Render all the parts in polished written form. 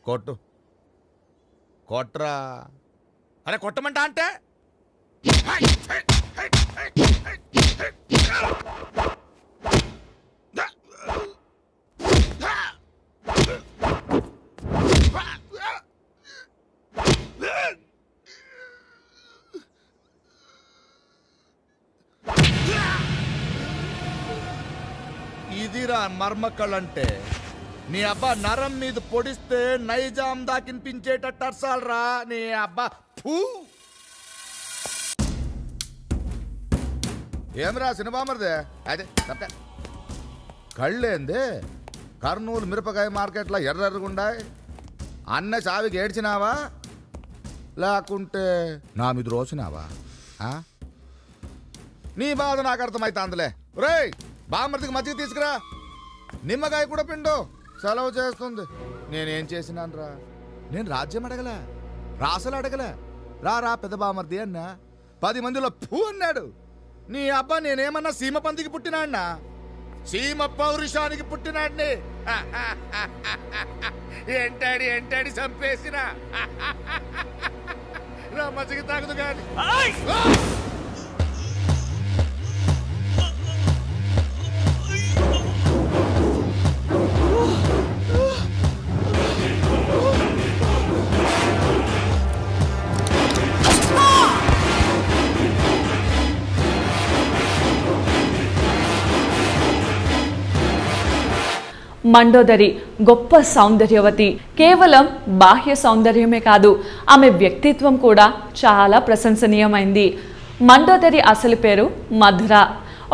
కొట్టు కొట్రా అరే కొట్టమంటా అంటే ఇదిరా మర్మకళ్ళంటే నీ అబ్బా నరం మీద పొడిస్తే నైజాం దాకినిపించేటట్టు అర్సాలరా నీ అబ్బా ఫూ ఏమరా సినిమామరిదే అదే తప్ప కళ్ళేంది కర్నూలు మిరపకాయ మార్కెట్లో ఎర్రెర్రగుండాయి అన్న చావికి ఏడ్చినావా లేకుంటే నా మీద రోసినావా నీ బాధ నాకు అర్థమైతాందిలే రేయ్ బామర్దికి మజ్జిగ తీసుకురా నిమ్మకాయ కూడా పిండు సెలవు చేస్తుంది నేనేం చేసినాను రా నేను రాజ్యం అడగలే రాసలు అడగలే రా పెద్ద బామర్ది అన్నా 10 మందిలో ఫూ అన్నాడు నీ అబ్బా నేనేమన్నా సీమ పందికి పుట్టినాడినా సీమ పౌరుషానికి పుట్టినాడిని ఎంటాడి చంపేసిన రా మజ్జిగ తాగదు కానీ మండోదరి గొప్ప సౌందర్యవతి. కేవలం బాహ్య సౌందర్యమే కాదు, ఆమె వ్యక్తిత్వం కూడా చాలా ప్రశంసనీయమైంది. మండోదరి అసలు పేరు మధుర.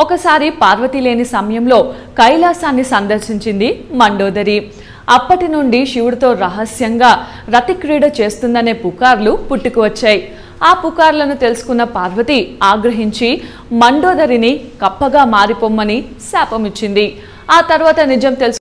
ఒకసారి పార్వతి లేని సమయంలో కైలాసాన్ని సందర్శించింది మండోదరి. అప్పటి నుండి శివుడితో రహస్యంగా రతిక్రీడ చేస్తుందనే పుకార్లు పుట్టుకువచ్చాయి. ఆ పుకార్లను తెలుసుకున్న పార్వతి ఆగ్రహించి మండోదరిని కప్పగా మారిపోమ్మని శాపమిచ్చింది. ఆ తర్వాత నిజం తెలుసు